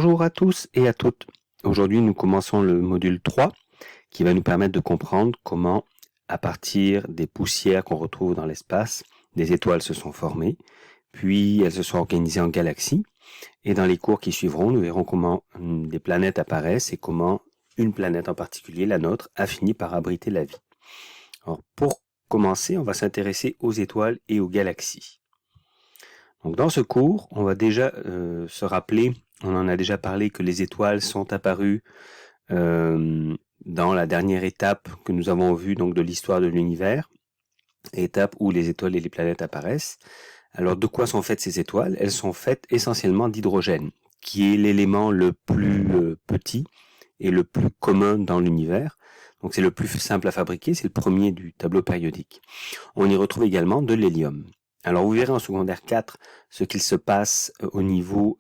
Bonjour à tous et à toutes. Aujourd'hui, nous commençons le module 3 qui va nous permettre de comprendre comment, à partir des poussières qu'on retrouve dans l'espace, des étoiles se sont formées, puis elles se sont organisées en galaxies. Et dans les cours qui suivront, nous verrons comment des planètes apparaissent et comment une planète en particulier, la nôtre, a fini par abriter la vie. Alors, pour commencer, on va s'intéresser aux étoiles et aux galaxies. Donc, dans ce cours, on va déjà se rappeler, on en a déjà parlé, que les étoiles sont apparues dans la dernière étape que nous avons vue donc de l'histoire de l'univers, étape où les étoiles et les planètes apparaissent. Alors, de quoi sont faites ces étoiles? Elles sont faites essentiellement d'hydrogène, qui est l'élément le plus petit et le plus commun dans l'univers. Donc, c'est le plus simple à fabriquer, c'est le premier du tableau périodique. On y retrouve également de l'hélium. Alors, vous verrez en secondaire 4 ce qu'il se passe au niveau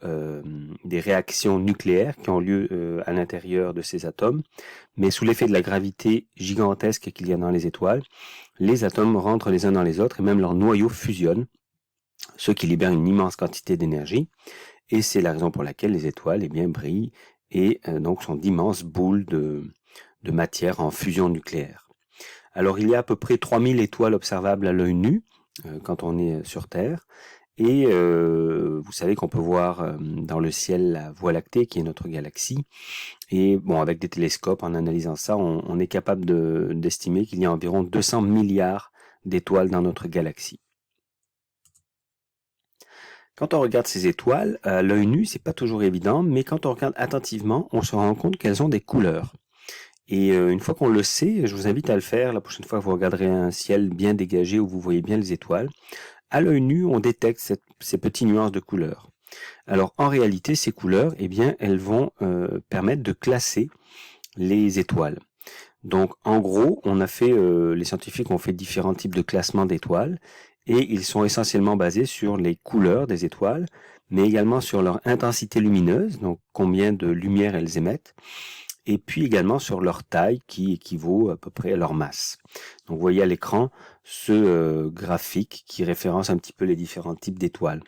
des réactions nucléaires qui ont lieu à l'intérieur de ces atomes. Mais sous l'effet de la gravité gigantesque qu'il y a dans les étoiles, les atomes rentrent les uns dans les autres et même leurs noyaux fusionnent, ce qui libère une immense quantité d'énergie. Et c'est la raison pour laquelle les étoiles brillent et donc sont d'immenses boules de matière en fusion nucléaire. Alors, il y a à peu près 3000 étoiles observables à l'œil nu quand on est sur Terre. Et vous savez qu'on peut voir dans le ciel la Voie lactée, qui est notre galaxie. Et bon, avec des télescopes, en analysant ça, on est capable d'estimer qu'il y a environ 200 milliards d'étoiles dans notre galaxie. Quand on regarde ces étoiles, à l'œil nu, c'est pas toujours évident, mais quand on regarde attentivement, on se rend compte qu'elles ont des couleurs. Et une fois qu'on le sait, je vous invite à le faire. La prochaine fois, vous regarderez un ciel bien dégagé où vous voyez bien les étoiles. À l'œil nu, on détecte ces petites nuances de couleurs. Alors, en réalité, ces couleurs, elles vont permettre de classer les étoiles. Donc, en gros, les scientifiques ont fait différents types de classements d'étoiles et ils sont essentiellement basés sur les couleurs des étoiles, mais également sur leur intensité lumineuse, donc combien de lumière elles émettent, et puis également sur leur taille qui équivaut à peu près à leur masse. Donc vous voyez à l'écran ce graphique qui référence un petit peu les différents types d'étoiles.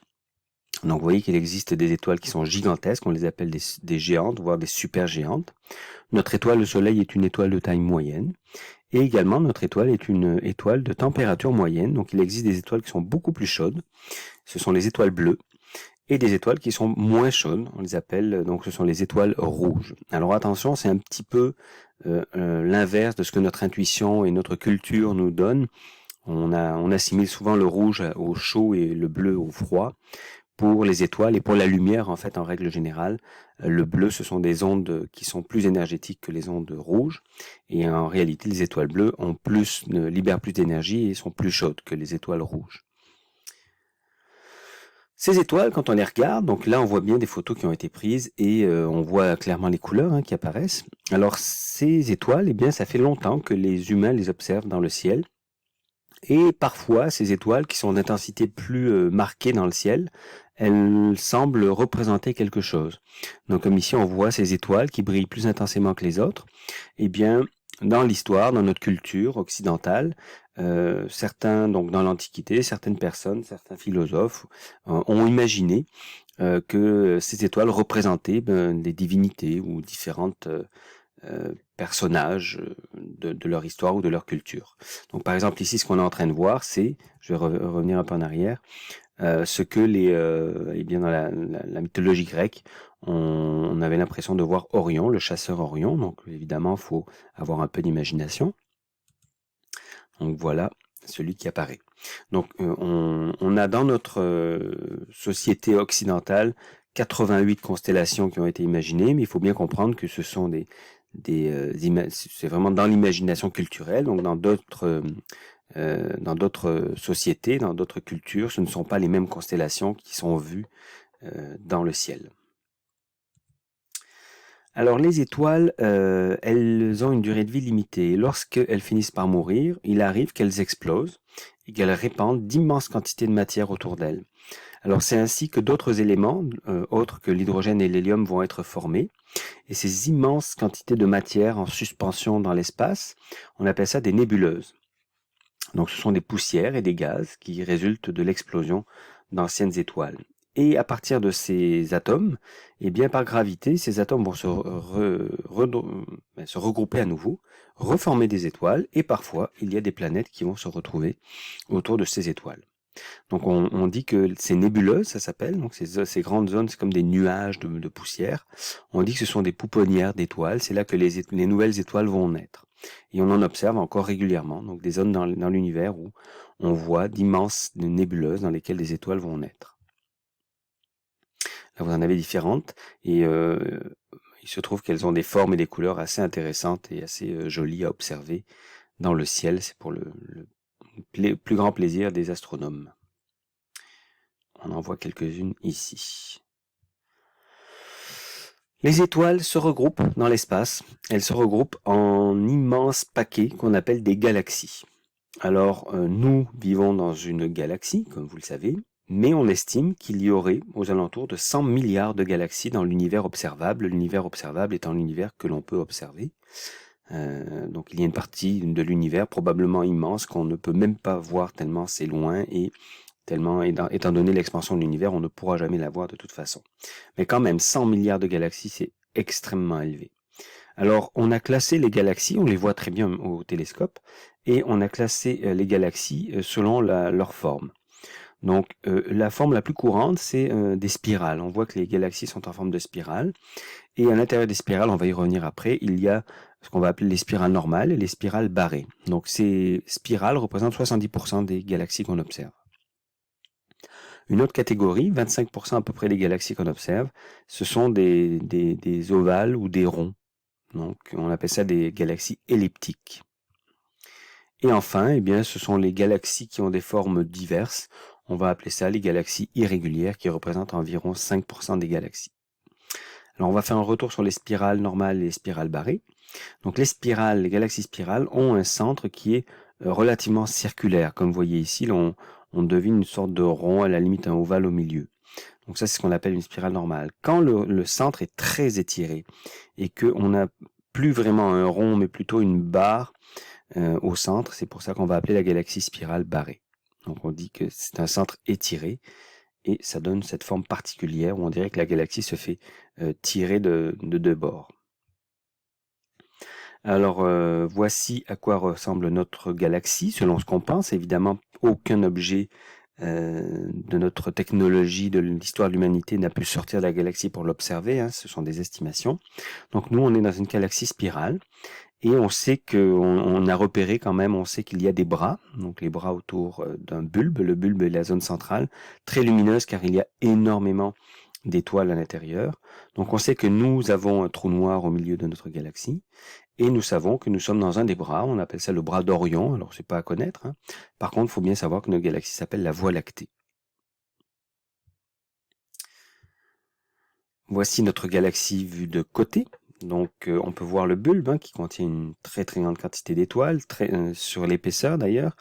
Donc vous voyez qu'il existe des étoiles qui sont gigantesques, on les appelle des géantes, voire des supergéantes. Notre étoile, le Soleil, est une étoile de taille moyenne. Et également, notre étoile est une étoile de température moyenne. Donc il existe des étoiles qui sont beaucoup plus chaudes. Ce sont les étoiles bleues. Et des étoiles qui sont moins chaudes, on les appelle, donc ce sont les étoiles rouges. Alors attention, c'est un petit peu l'inverse de ce que notre intuition et notre culture nous donnent. On assimile souvent le rouge au chaud et le bleu au froid. Pour les étoiles et pour la lumière, en fait, en règle générale, le bleu, ce sont des ondes qui sont plus énergétiques que les ondes rouges. Et en réalité, les étoiles bleues libèrent plus d'énergie et sont plus chaudes que les étoiles rouges. Ces étoiles, quand on les regarde, donc là on voit bien des photos qui ont été prises et on voit clairement les couleurs qui apparaissent. Alors ces étoiles, ça fait longtemps que les humains les observent dans le ciel. Et parfois, ces étoiles qui sont d'intensité plus marquée dans le ciel, elles semblent représenter quelque chose. Donc comme ici on voit ces étoiles qui brillent plus intensément que les autres, dans l'histoire, dans notre culture occidentale, certains, donc dans l'Antiquité, certaines personnes, certains philosophes ont imaginé que ces étoiles représentaient des divinités ou différentes personnages de leur histoire ou de leur culture. Donc par exemple ici, ce qu'on est en train de voir, c'est, je vais revenir un peu en arrière, ce que dans la mythologie grecque, on avait l'impression de voir Orion, le chasseur Orion. Donc évidemment, il faut avoir un peu d'imagination. Donc voilà celui qui apparaît. Donc on a dans notre société occidentale 88 constellations qui ont été imaginées, mais il faut bien comprendre que ce sont c'est vraiment dans l'imagination culturelle. Donc dans d'autres sociétés, dans d'autres cultures, ce ne sont pas les mêmes constellations qui sont vues dans le ciel. Alors les étoiles, elles ont une durée de vie limitée. Lorsqu'elles finissent par mourir, il arrive qu'elles explosent et qu'elles répandent d'immenses quantités de matière autour d'elles. Alors c'est ainsi que d'autres éléments, autres que l'hydrogène et l'hélium, vont être formés. Et ces immenses quantités de matière en suspension dans l'espace, on appelle ça des nébuleuses. Donc ce sont des poussières et des gaz qui résultent de l'explosion d'anciennes étoiles. Et à partir de ces atomes, eh bien par gravité, ces atomes vont se regrouper à nouveau, reformer des étoiles, et parfois il y a des planètes qui vont se retrouver autour de ces étoiles. Donc on dit que ces nébuleuses, ça s'appelle, donc ces grandes zones, c'est comme des nuages de poussière. On dit que ce sont des pouponnières d'étoiles, c'est là que les nouvelles étoiles vont naître. Et on en observe encore régulièrement, donc des zones dans l'univers où on voit d'immenses nébuleuses dans lesquelles des étoiles vont naître. Là, vous en avez différentes, et il se trouve qu'elles ont des formes et des couleurs assez intéressantes et assez jolies à observer dans le ciel. C'est pour le plus grand plaisir des astronomes. On en voit quelques-unes ici. Les étoiles se regroupent dans l'espace. Elles se regroupent en immenses paquets qu'on appelle des galaxies. Alors, nous vivons dans une galaxie, comme vous le savez, mais on estime qu'il y aurait aux alentours de 100 milliards de galaxies dans l'univers observable. L'univers observable étant l'univers que l'on peut observer. Donc il y a une partie de l'univers probablement immense qu'on ne peut même pas voir tellement c'est loin et tellement, étant donné l'expansion de l'univers, on ne pourra jamais la voir de toute façon. Mais quand même, 100 milliards de galaxies, c'est extrêmement élevé. Alors, on a classé les galaxies, on les voit très bien au télescope, et on a classé les galaxies selon leur forme. Donc, la forme la plus courante, c'est des spirales. On voit que les galaxies sont en forme de spirale, et à l'intérieur des spirales, on va y revenir après, il y a ce qu'on va appeler les spirales normales et les spirales barrées. Donc, ces spirales représentent 70% des galaxies qu'on observe. Une autre catégorie, 25% à peu près des galaxies qu'on observe, ce sont des ovales ou des ronds. Donc, on appelle ça des galaxies elliptiques. Et enfin, eh bien, ce sont les galaxies qui ont des formes diverses. On va appeler ça les galaxies irrégulières qui représentent environ 5% des galaxies. Alors, on va faire un retour sur les spirales normales et les spirales barrées. Donc, les galaxies spirales ont un centre qui est relativement circulaire. Comme vous voyez ici, on devine une sorte de rond, à la limite un ovale au milieu. Donc ça, c'est ce qu'on appelle une spirale normale. Quand le centre est très étiré et qu'on n'a plus vraiment un rond, mais plutôt une barre au centre, c'est pour ça qu'on va appeler la galaxie spirale barrée. Donc on dit que c'est un centre étiré et ça donne cette forme particulière où on dirait que la galaxie se fait tirer de deux bords. Alors, voici à quoi ressemble notre galaxie, selon ce qu'on pense. Évidemment, aucun objet de notre technologie, de l'histoire de l'humanité n'a pu sortir de la galaxie pour l'observer, hein, ce sont des estimations. Donc nous, on est dans une galaxie spirale, et on sait on a repéré quand même, on sait qu'il y a des bras, donc les bras autour d'un bulbe. Le bulbe est la zone centrale, très lumineuse car il y a énormément d'étoiles à l'intérieur. Donc on sait que nous avons un trou noir au milieu de notre galaxie, et nous savons que nous sommes dans un des bras, on appelle ça le bras d'Orion, alors c'est pas à connaître, hein. Par contre, il faut bien savoir que notre galaxie s'appelle la Voie lactée. Voici notre galaxie vue de côté. Donc on peut voir le bulbe qui contient une très très grande quantité d'étoiles, sur l'épaisseur d'ailleurs,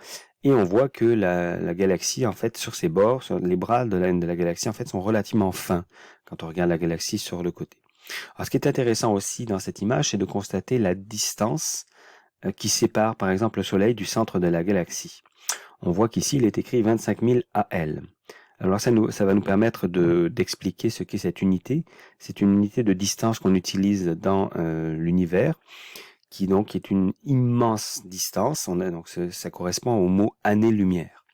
et on voit que la galaxie, en fait, sur ses bords, sur les bras de la galaxie, en fait, sont relativement fins quand on regarde la galaxie sur le côté. Alors, ce qui est intéressant aussi dans cette image, c'est de constater la distance qui sépare, par exemple, le Soleil du centre de la galaxie. On voit qu'ici, il est écrit 25 000 AL. Alors ça va nous permettre d'expliquer ce qu'est cette unité. C'est une unité de distance qu'on utilise dans l'univers, qui donc est une immense distance. Donc ça correspond au mot année-lumière.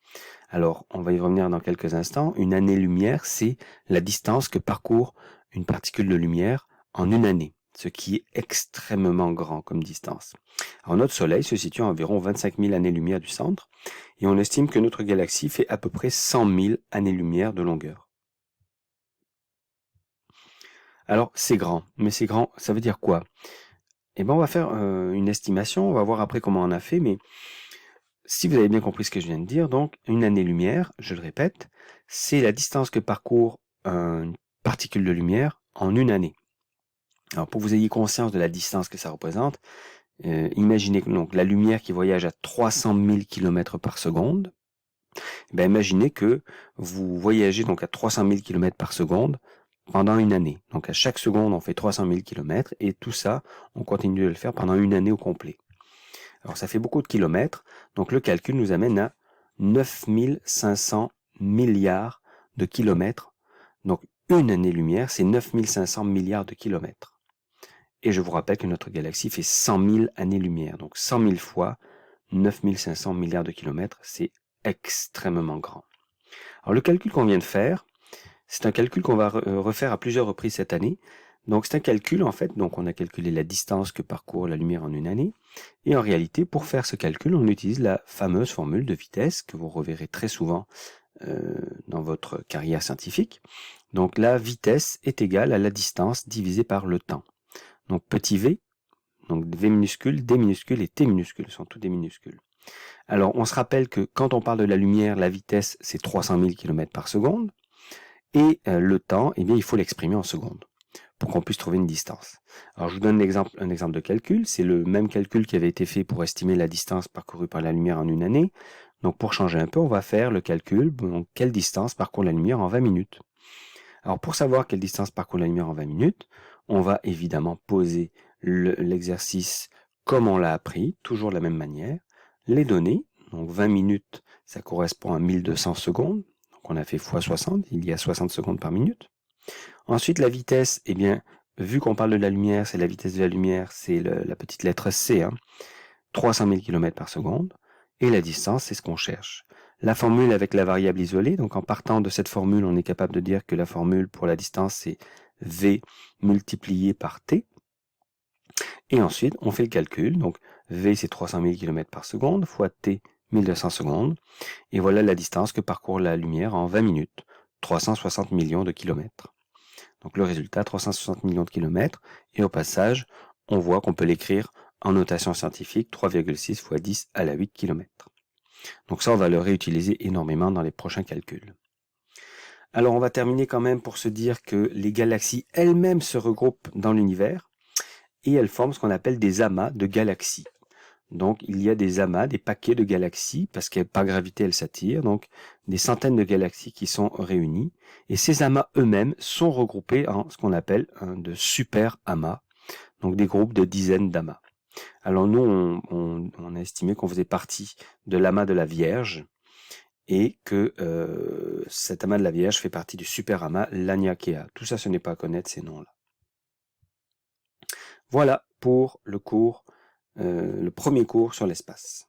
Alors, on va y revenir dans quelques instants. Une année-lumière, c'est la distance que parcourt une particule de lumière en une année, ce qui est extrêmement grand comme distance. Alors, notre Soleil se situe à environ 25 000 années-lumière du centre, et on estime que notre galaxie fait à peu près 100 000 années-lumière de longueur. Alors, c'est grand, mais c'est grand, ça veut dire quoi? Eh bien, on va faire une estimation, on va voir après comment on a fait, mais si vous avez bien compris ce que je viens de dire, donc une année-lumière, je le répète, c'est la distance que parcourt une particule de lumière en une année. Alors pour que vous ayez conscience de la distance que ça représente, imaginez donc la lumière qui voyage à 300 000 km par seconde. Ben, imaginez que vous voyagez donc à 300 000 km par seconde pendant une année. Donc à chaque seconde, on fait 300 000 km et tout ça, on continue de le faire pendant une année au complet. Alors ça fait beaucoup de kilomètres, donc le calcul nous amène à 9 500 milliards de kilomètres Donc, une année-lumière, c'est 9500 milliards de kilomètres. Et je vous rappelle que notre galaxie fait 100 000 années-lumière. Donc, 100 000 fois 9500 milliards de kilomètres, c'est extrêmement grand. Alors, le calcul qu'on vient de faire, c'est un calcul qu'on va refaire à plusieurs reprises cette année. Donc, c'est un calcul, en fait, donc on a calculé la distance que parcourt la lumière en une année. Et en réalité, pour faire ce calcul, on utilise la fameuse formule de vitesse que vous reverrez très souvent dans votre carrière scientifique. Donc, la vitesse est égale à la distance divisée par le temps. Donc, petit v, donc v minuscule, d minuscule et t minuscule sont tous des minuscules. Alors, on se rappelle que quand on parle de la lumière, la vitesse, c'est 300 000 km par seconde. Et le temps, eh bien, il faut l'exprimer en secondes pour qu'on puisse trouver une distance. Alors, je vous donne un exemple de calcul. C'est le même calcul qui avait été fait pour estimer la distance parcourue par la lumière en une année. Donc, pour changer un peu, on va faire le calcul, donc, quelle distance parcourt la lumière en 20 minutes. Alors, pour savoir quelle distance parcourt la lumière en 20 minutes, on va évidemment poser l'exercice comme on l'a appris, toujours de la même manière. Les données, donc 20 minutes, ça correspond à 1200 secondes. Donc, on a fait x 60, il y a 60 secondes par minute. Ensuite, la vitesse, eh bien, vu qu'on parle de la lumière, c'est la vitesse de la lumière, c'est la petite lettre C, 300 000 km par seconde. Et la distance, c'est ce qu'on cherche. La formule avec la variable isolée, donc en partant de cette formule, on est capable de dire que la formule pour la distance, c'est V multiplié par T. Et ensuite, on fait le calcul. Donc, V, c'est 300 000 km par seconde, fois T, 1200 secondes. Et voilà la distance que parcourt la lumière en 20 minutes, 360 millions de kilomètres. Donc le résultat, 360 millions de kilomètres. Et au passage, on voit qu'on peut l'écrire en notation scientifique, 3,6 fois 10 à la 8 km. Donc ça, on va le réutiliser énormément dans les prochains calculs. Alors on va terminer quand même pour se dire que les galaxies elles-mêmes se regroupent dans l'univers et elles forment ce qu'on appelle des amas de galaxies. Donc il y a des amas, des paquets de galaxies, parce que par gravité elles s'attirent, donc des centaines de galaxies qui sont réunies. Et ces amas eux-mêmes sont regroupés en ce qu'on appelle de super amas, donc des groupes de dizaines d'amas. Alors nous, on a estimé qu'on faisait partie de l'amas de la Vierge, et que cet amas de la Vierge fait partie du super amas Laniakea. Tout ça, ce n'est pas à connaître ces noms-là. Voilà pour le cours, le premier cours sur l'espace.